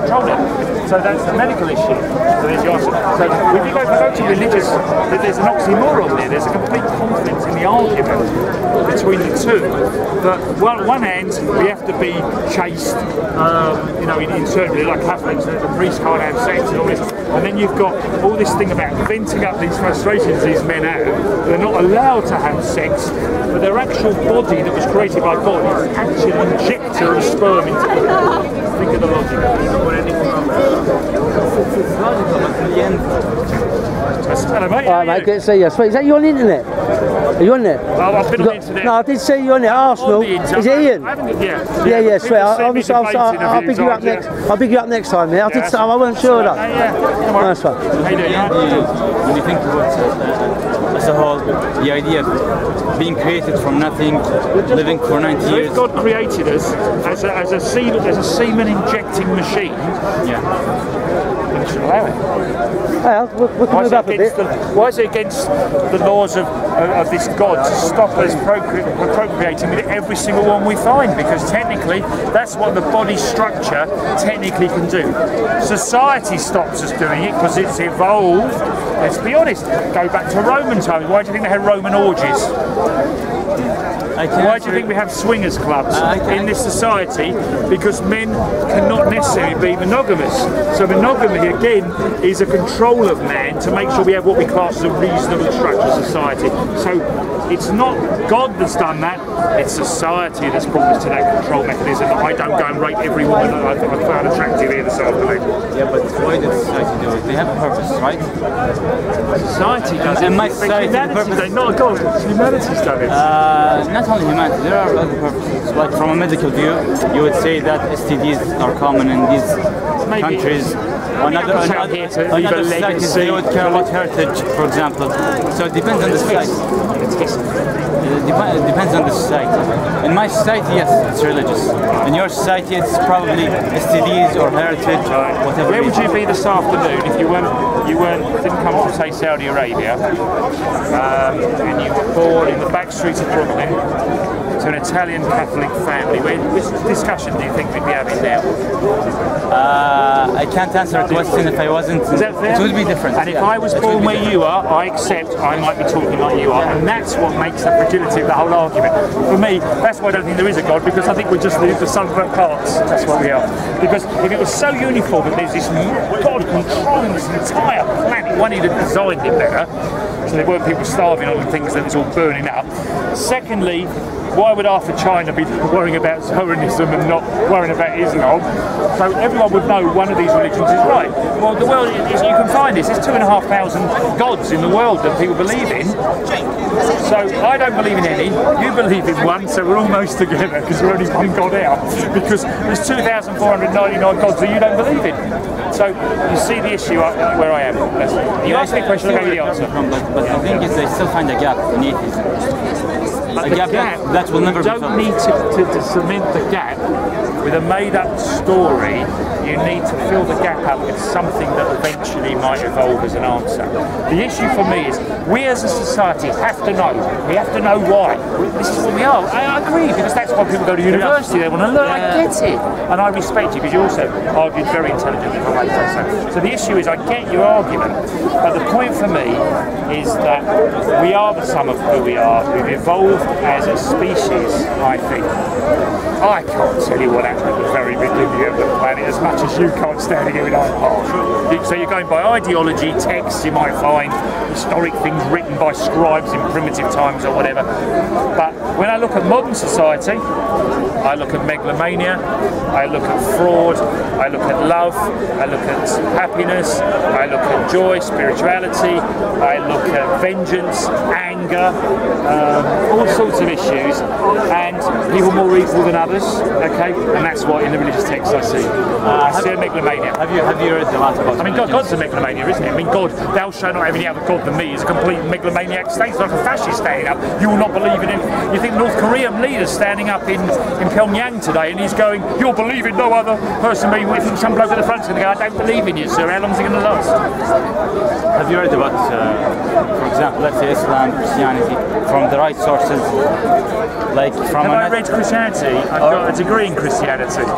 control it. So that's the medical issue. So there's the answer. So if you go to religious, there's an oxymoron there. There's a complete conflict in the argument between the two. But on one hand, we have to be chaste, you know, in certain, like Catholics, the priest can't have sex and all this. And then you've got all this thing about venting up these frustrations these men have. They're not allowed to have sex, but their actual body that was created by God is actually an injector of sperm into them. Think of the logic. Hello, mate. Alright, mate, good to see you. Sweet. Is that you on the internet? Are you on there? Well, I've been on the internet. No, I did see you on there. Arsenal. Is it Ian? Yeah, sweet. I'll pick you up next. I'll pick you up next time. Yeah, I wasn't sure though. Nice one. How you doing? When you think about as a whole, the idea of being created from nothing, living for 90 years. If God created us as a semen injecting machine, we should allow it. Well, we can move up a bit. Why is it against the laws of this God to stop us procreating with every single one we find? Because technically, that's what the body structure technically can do. Society stops us doing it because it's evolved. Let's be honest, go back to Roman times. Why do you think they had Roman orgies? Why do you think we have swingers clubs in this society? Because men cannot necessarily be monogamous. So monogamy, again, is a control of man to make sure we have what we class as a reasonable structured society. So it's not God that's done that, it's society that's brought us to that control mechanism. I don't go and rape every woman that I found attractive here this afternoon. Yeah, but why did society do it? They have a purpose, right? Society does it. And my society, the purpose... Not God, humanity's done it. Not only humanity, there are other purposes. Like from a medical view, you would say that STDs are common in these countries. Another societies, they would care about heritage, for example. So it depends on the society. It depends on the society. In my society, yes, it's religious. In your society, it's probably STDs or heritage or whatever. Where would you be this afternoon if didn't come from, say, Saudi Arabia, and you were born in the back streets of Brooklyn to an Italian Catholic family? Which discussion do you think we'd be having now? I can't answer a question if I wasn't. Is that fair? It would be different. And if I was born where you are, I accept I might be talking like you are, and that's what makes the fragility of the whole argument. For me, that's why I don't think there is a God, because I think we're just the sum of our parts. That's what we are. Because if it was so uniform that there's this God controlling this entire planet, one he'd have designed it better, so there weren't people starving on things that was all burning up. Secondly, why would half of China be worrying about Zoroastrianism and not worrying about Islam? So everyone would know one of these religions is right. Well, the world, you can find this. There's 2,500 gods in the world that people believe in. So I don't believe in any. You believe in one, so we're almost together because we're only one God out. Because there's 2,499 gods that you don't believe in. So you see the issue where I am. You ask me a question, I'll give you the answer. But the thing is, they still find a gap in atheism. But the gap that will never be filled. You don't need to cement the gap with a made-up story. You need to fill the gap up with something that eventually might evolve as an answer. The issue for me is we as a society have to know. We have to know why. This is what we are. I agree, because that's why people go to university. They want to learn. I get it. And I respect you, because you also argued very intelligently. So the issue is, I get your argument, but the point for me is that we are the sum of who we are. We've evolved as a species, I think. I can't tell you what happened at the very beginning of the planet as much as you can't standing here in Hyde Park. So you're going by ideology, texts you might find, historic things written by scribes in primitive times or whatever. But when I look at modern society, I look at megalomania, I look at fraud, I look at love, I look at happiness, I look at joy, spirituality, I look at vengeance, anger, all sorts of issues, and people more evil than others, okay? And that's what in the religious texts I see. I see a megalomania. Have you read a lot about God's a megalomania, isn't it? I mean, God, thou shalt not have any other God than me, is a complete megalomaniac state. It's like a fascist standing up. You will not believe in him. You think North Korean leader's standing up in Pyongyang today and he's going, you'll believe in no other person, but you think some bloke at the front's going to go, I don't believe in you, sir. How long is it going to last? Have you read about, for example, let's say Islam, Christianity, from the right sources? Like from Have I read Christianity? I've got a degree in Christianity. Christianity.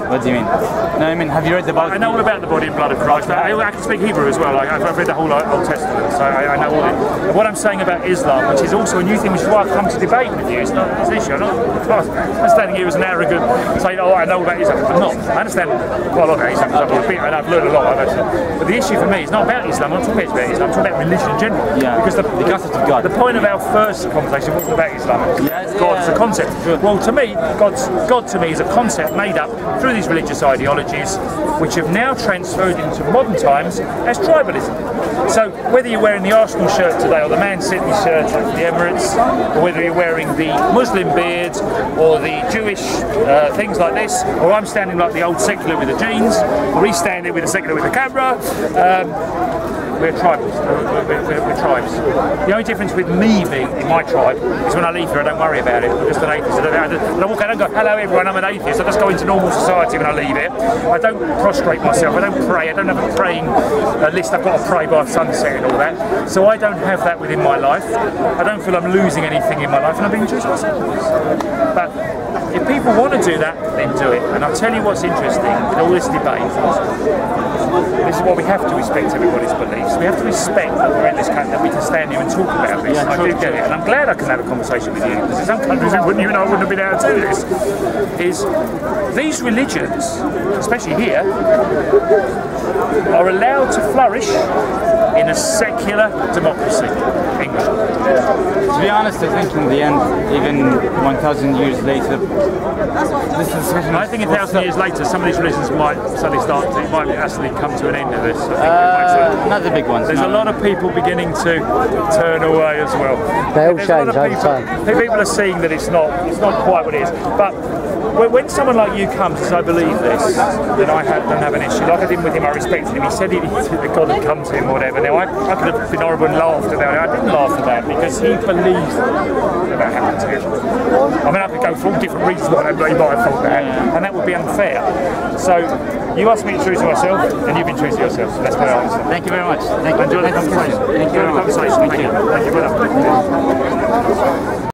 What do you mean? No, I mean, have you read the Bible? I know all about the body and blood of Christ. I can speak Hebrew as well. I've read the whole Old Testament, so I know all it. What I'm saying about Islam, which is also a new thing, which is why I've come to debate with you, it's not an issue. I'm not standing here as an arrogant saying, oh, I know about Islam. I'm not. I understand quite a lot about Islam, and I've learned a lot about it. But the issue for me is not about Islam. I'm not talking about Islam. I'm talking about religion in general. Yeah. Because the concept of God. The point of our first conversation wasn't about Islam. God is a concept. Well, to me, God to me is a concept made up through these religious ideologies, which have now transferred into modern times as tribalism. So whether you're wearing the Arsenal shirt today or the Man City shirt at the Emirates, or whether you're wearing the Muslim beard or the Jewish things like this, or I'm standing like the old secular with the jeans, or he's standing with the secular with the camera, we're tribals. We're tribes. The only difference with me being in my tribe is when I leave here, I don't worry about it. I'm just an atheist. I don't go, hello everyone, I'm an atheist. I just go into normal society when I leave it. I don't prostrate myself. I don't pray. I don't have a praying list. I've got to pray by sunset and all that. So I don't have that within my life. I don't feel I'm losing anything in my life, and I'm being true to myself. But if people want to do that, then do it. And I'll tell you what's interesting with all this debate. This is why we have to respect everybody's beliefs. We have to respect that we're in this country, that we can stand here and talk about this. I do get it, and I'm glad I can have a conversation with you, because in some countries I wouldn't have been able to do this. Is these religions, especially here, are allowed to flourish in a secular democracy. English. To be honest, I think in the end, even 1,000 years later, this discussion. I think 1,000 years later, some of these religions might suddenly might actually come to an end of this. Not the big ones. There's a lot of people beginning to turn away as well. They all change over time. People are seeing that it's not quite what it is. But when someone like you comes and says, I believe this, then I don't have an issue. Like I did with him, I respected him. He said that God had come to him or whatever. Now, I could have been horrible and laughed about it. I didn't laugh at that because he believes that happened to him. I mean, I could go for all different reasons why he might have thought that, and that would be unfair. So, you asked me to be true to myself, and you've been true to yourself. So that's my answer. Thank you very much. Thank you. Enjoy the conversation. Thank you very much. Thank you. Thank you.